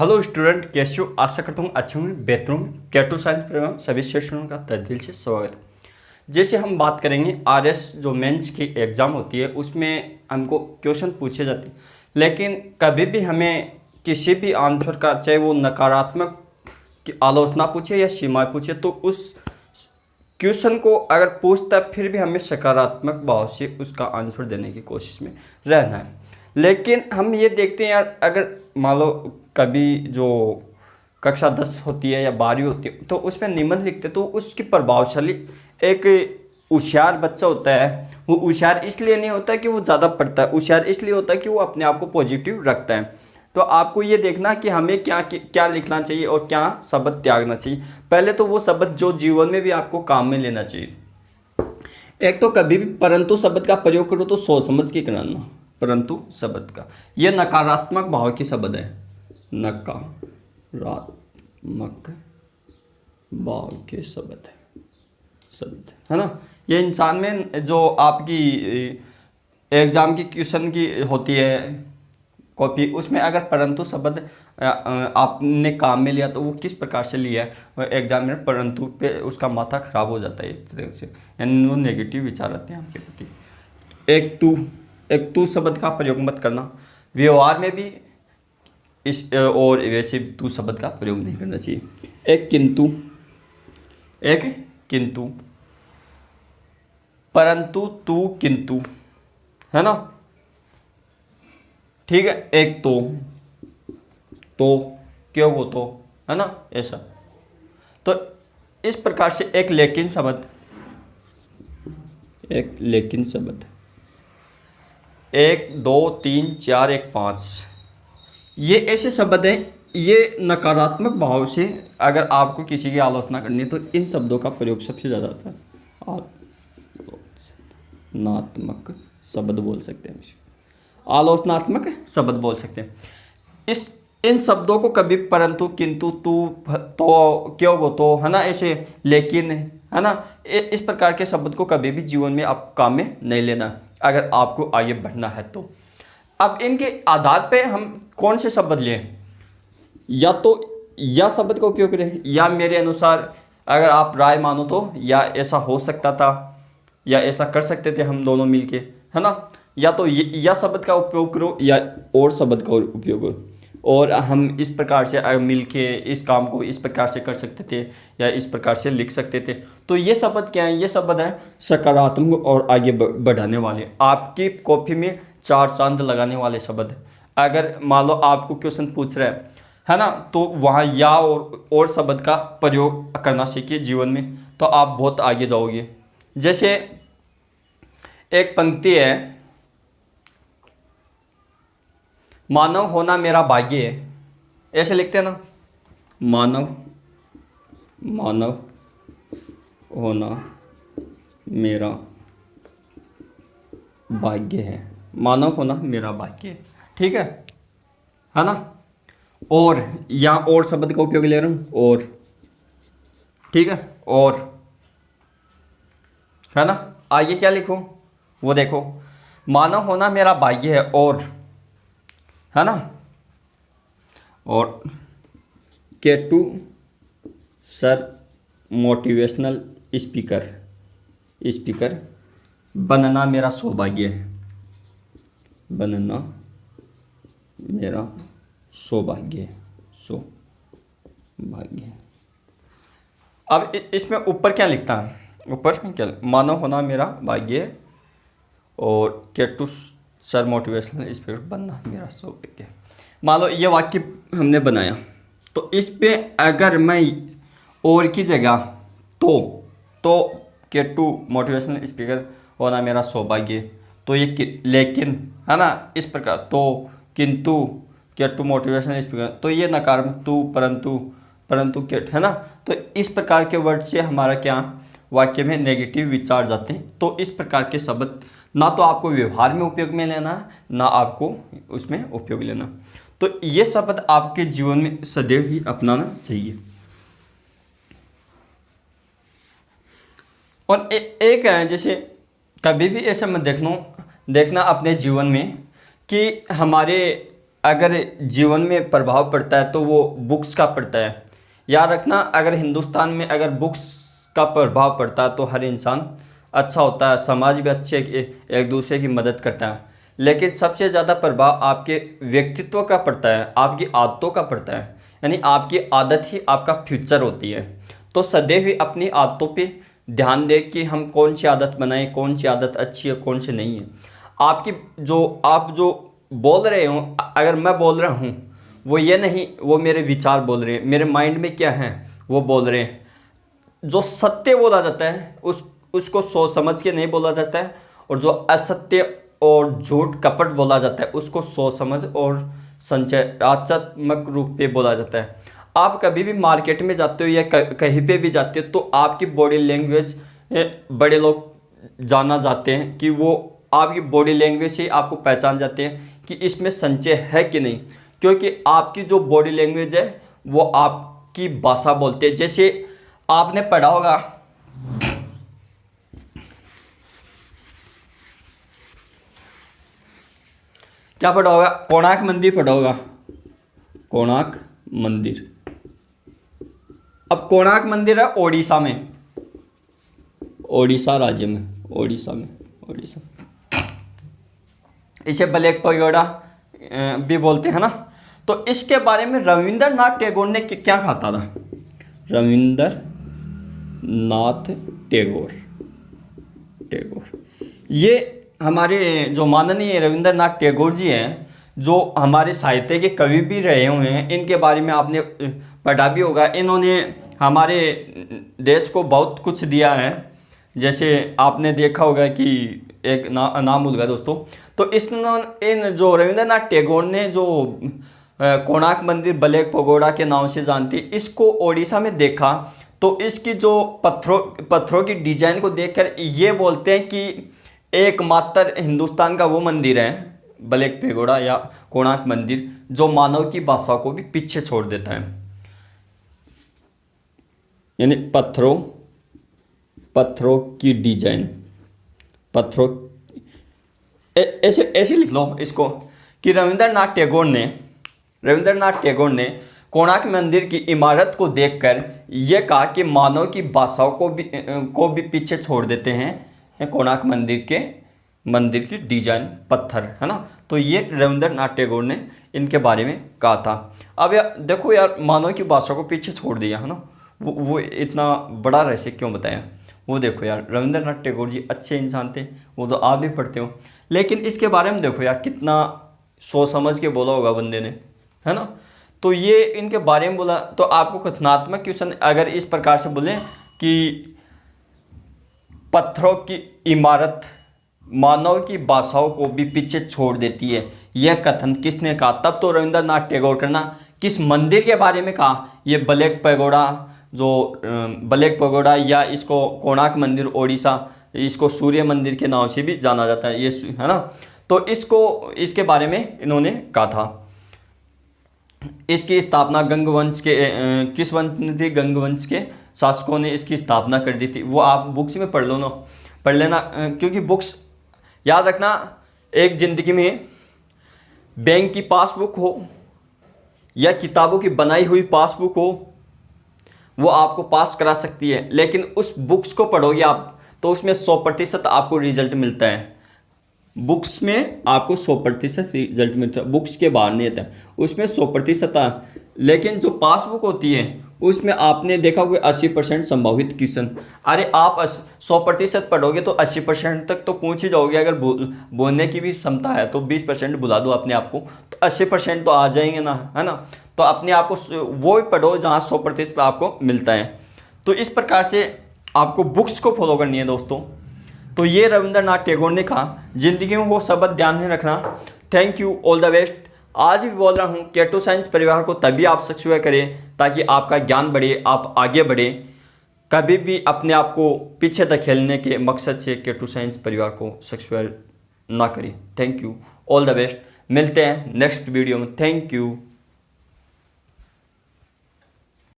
Hello student, कैसे हो? आशा करता हूँ अच्छे होंगे, बेहतर होंगे। कैटो साइंस प्रोग्राम सभी स्टूडेंट्स का तहे दिल से स्वागत है। जैसे हम बात करेंगे आरएस जो मेंस की एग्ज़ाम होती है उसमें हमको क्वेश्चन पूछे जाते हैं, लेकिन कभी भी हमें किसी भी आंसर का, चाहे वो नकारात्मक की आलोचना पूछे या सीमाएँ पूछे, तो उस क्वेश्चन को अगर पूछता है फिर भी हमें सकारात्मक भाव से उसका आंसर देने की कोशिश में रहना है। लेकिन हम ये देखते हैं यार, अगर मान लो कभी जो कक्षा 10 होती है या 12वीं होती है तो उसमें निबंध लिखते तो उसकी प्रभावशाली एक होशियार बच्चा होता है। वो होशियार इसलिए नहीं होता कि वो ज़्यादा पढ़ता है, होशियार इसलिए होता है कि वो अपने आप को पॉजिटिव रखता है। तो आपको ये देखना कि हमें क्या क्या लिखना चाहिए और क्या शब्द त्यागना चाहिए। पहले तो वो शब्द जो जीवन में भी आपको काम में लेना चाहिए। एक तो कभी भी परंतु शब्द का प्रयोग करो तो सोच समझ के करना। परंतु शब्द का ये नकारात्मक भाव की शब्द है, नकारात्मक भाव के शब्द है ना। ये इंसान में जो आपकी एग्जाम की क्वेश्चन की होती है कॉपी, उसमें अगर परंतु शब्द आपने काम में लिया तो वो किस प्रकार से लिया है, और एग्जाम में परंतु पे उसका माथा खराब हो जाता है एक तरह से, यानी वो नेगेटिव विचार आते हैं आपके प्रति। एक तू शब्द का प्रयोग मत करना। व्यवहार में भी इस और वैसे तू शब्द का प्रयोग नहीं करना चाहिए। एक किंतु, परंतु, तू, किंतु, है ना। ठीक है। एक तो क्यों वो तो, है ना, ऐसा। तो इस प्रकार से एक लेकिन शब्द, एक दो तीन चार एक पाँच, ये ऐसे शब्द हैं। ये नकारात्मक भाव से अगर आपको किसी की आलोचना करनी है तो इन शब्दों का प्रयोग सबसे ज़्यादा होता है। आलोचनात्मक शब्द बोल सकते हैं, आलोचनात्मक शब्द बोल सकते हैं। इन शब्दों को कभी परंतु, किंतु, तू, तो, क्यों वो तो, है ना, ऐसे लेकिन, है ना, इस प्रकार के शब्द को कभी भी जीवन में आप काम में नहीं लेना अगर आपको आगे बढ़ना है तो। अब इनके आधार पे हम कौन से शब्द लें, या तो या शब्द का उपयोग करें, या मेरे अनुसार अगर आप राय मानो तो या ऐसा हो सकता था, या ऐसा कर सकते थे हम दोनों मिलके, है ना। या तो या शब्द का उपयोग करो या और शब्द का उपयोग करो, और हम इस प्रकार से मिलके इस काम को इस प्रकार से कर सकते थे या इस प्रकार से लिख सकते थे। तो ये शब्द क्या है? ये शब्द है सकारात्मक और आगे बढ़ाने वाले, आपकी कॉपी में 4 चांद लगाने वाले शब्द। अगर मान लो आपको क्वेश्चन पूछ रहे हैं, है ना, तो वहाँ या और शब्द का प्रयोग करना सीखिए जीवन में, तो आप बहुत आगे जाओगे। जैसे एक पंक्ति है, मानव होना मेरा भाग्य है, ऐसे लिखते हैं ना। मानव होना मेरा भाग्य है, मानव होना मेरा भाग्य है, ठीक है ना। और या और शब्द का उपयोग ले रहा हूँ, और, ठीक है, और, है ना। आगे क्या लिखूँ वो देखो, मानव होना मेरा भाग्य है, और, है ना, और केटू सर मोटिवेशनल स्पीकर बनना मेरा सौभाग्य है, बनना मेरा सौभाग्य है। अब इसमें ऊपर क्या लिखता है? ऊपर क्या, मानव होना मेरा भाग्य है और केटू सर मोटिवेशनल स्पीकर बनना मेरा सौभाग्य है। मान लो ये वाक्य हमने बनाया, तो इस पे अगर मैं और की जगह तो केटू मोटिवेशनल स्पीकर होना मेरा सौभाग्य, तो ये लेकिन, है ना, इस प्रकार, तो, किंतु, केटू मोटिवेशनल स्पीकर, तो ये नकारात्मक, तू, परंतु केट, है ना। तो इस प्रकार के वर्ड से हमारा क्या वाक्य में नेगेटिव विचार जाते हैं। तो इस प्रकार के शब्द ना तो आपको व्यवहार में उपयोग में लेना है, ना आपको उसमें उपयोग लेना। तो ये शब्द आपके जीवन में सदैव ही अपनाना चाहिए। और एक है, जैसे कभी भी ऐसा मत देखना अपने जीवन में कि हमारे अगर जीवन में प्रभाव पड़ता है तो वो बुक्स का पड़ता है। याद रखना, अगर हिंदुस्तान में अगर बुक्स का प्रभाव पड़ता है तो हर इंसान अच्छा होता है, समाज भी अच्छे एक दूसरे की मदद करता है। लेकिन सबसे ज़्यादा प्रभाव आपके व्यक्तित्व का पड़ता है, आपकी आदतों का पड़ता है। यानी आपकी आदत ही आपका फ्यूचर होती है। तो सदैव ही अपनी आदतों पे ध्यान दें कि हम कौन सी आदत बनाएं, कौन सी आदत अच्छी है, कौन सी नहीं है। आपकी आप जो बोल रहे हो, अगर मैं बोल रहा हूँ, वो ये नहीं वो मेरे विचार बोल रहे हैं, मेरे माइंड में क्या है वो बोल रहे हैं। जो सत्य बोला जाता है उसको सोच समझ के नहीं बोला जाता है, और जो असत्य और झूठ कपट बोला जाता है उसको सोच समझ और संचयात्मक रूप पे बोला जाता है। आप कभी भी मार्केट में जाते हो या कहीं पे भी जाते हो तो आपकी बॉडी लैंग्वेज बड़े लोग जाना जाते हैं कि वो आपकी बॉडी लैंग्वेज से आपको पहचान जाते हैं कि इसमें संचय है कि नहीं, क्योंकि आपकी जो बॉडी लैंग्वेज है वो आपकी भाषा बोलते हैं। जैसे आपने पढ़ा होगा, क्या पढ़ा होगा, कोणार्क मंदिर पढ़ा होगा, कोणार्क मंदिर। अब कोणार्क मंदिर है ओडिशा में, ओडिशा राज्य में, ओडिशा में, ओडिशा। इसे ब्लैक पैगोडा भी बोलते हैं ना। तो इसके बारे में रविंद्रनाथ टैगोर ने क्या कहा था? रविंद्रनाथ टैगोर, ये हमारे जो माननीय रविंद्रनाथ टैगोर जी हैं, जो हमारे साहित्य के कवि भी रहे हुए हैं, इनके बारे में आपने पढ़ा भी होगा। इन्होंने हमारे देश को बहुत कुछ दिया है। जैसे आपने देखा होगा कि एक नाम भूल गया दोस्तों। तो इन जो रविंद्रनाथ टैगोर ने जो कोणार्क मंदिर ब्लैक पैगोडा के नाम से जानती, इसको ओडिशा में देखा तो इसकी जो पत्थरों की डिजाइन को देखकर ये बोलते हैं कि एकमात्र हिंदुस्तान का वो मंदिर है ब्लैक पैगोडा या कोणार्क मंदिर जो मानव की भाषा को भी पीछे छोड़ देता है। यानी पत्थरों की डिजाइन, ऐसे लिख लो इसको कि रविंद्रनाथ टैगोर ने कोणार्क मंदिर की इमारत को देखकर यह कहा कि मानव की भाषाओं को भी पीछे छोड़ देते हैं कोणार्क मंदिर की डिजाइन, पत्थर, है ना। तो ये रविंद्रनाथ टैगोर ने इनके बारे में कहा था। अब यार देखो यार, मानव की भाषा को पीछे छोड़ दिया, है ना। वो इतना बड़ा रहस्य क्यों बताया? वो देखो यार, रविंद्रनाथ टैगोर जी अच्छे इंसान थे, वो तो आप भी पढ़ते हो। लेकिन इसके बारे में देखो यार, कितना सोच समझ के बोला होगा बंदे ने, है ना। तो ये इनके बारे में बोला। तो आपको कथनात्मक क्वेश्चन अगर इस प्रकार से बोले कि पत्थरों की इमारत मानव की भाषाओं को भी पीछे छोड़ देती है, यह कथन किसने कहा? तब तो रविंद्रनाथ टैगोर करना किस मंदिर के बारे में कहा? ये ब्लैक पैगोडा या इसको कोणार्क मंदिर ओडिशा, इसको सूर्य मंदिर के नाम से भी जाना जाता है, ये है ना। तो इसके बारे में इन्होंने कहा था। इसकी स्थापना गंगवंश के किस वंश ने थी? गंगवंश के शासकों ने इसकी स्थापना कर दी थी। वो आप बुक्स में पढ़ लेना, क्योंकि बुक्स याद रखना, एक ज़िंदगी में बैंक की पासबुक हो या किताबों की बनाई हुई पासबुक हो, वो आपको पास करा सकती है। लेकिन उस बुक्स को पढ़ोगे आप तो उसमें 100% आपको रिजल्ट मिलता है। बुक्स में आपको 100% रिजल्ट मिलता है, बुक्स के बाहर नहीं आता है, उसमें 100%। लेकिन जो पासबुक होती है उसमें आपने देखा होगा 80% संभावित क्वेश्चन। अरे आप 100% पढ़ोगे तो 80% तक तो पहुंच ही जाओगे। अगर बोलने की भी क्षमता है तो 20% बुला दो अपने आप को, तो 80% तो आ जाएंगे ना, है ना। तो अपने आप को वो ही पढ़ो जहाँ 100% आपको मिलता है। तो इस प्रकार से आपको बुक्स को फॉलो करनी है दोस्तों। तो ये रविंद्रनाथ टैगोर ने कहा, जिंदगी में वो शब्द ध्यान में रखना। Thank you, all the best. आज भी बोल रहा हूँ, केटो साइंस परिवार को तभी आप सब्सक्राइब करें ताकि आपका ज्ञान बढ़े, आप आगे बढ़े। कभी भी अपने आप को पीछे धकेलने के मकसद से केटो साइंस परिवार को सब्सक्राइब ना करें। Thank you, all the best. मिलते हैं नेक्स्ट वीडियो में। Thank you.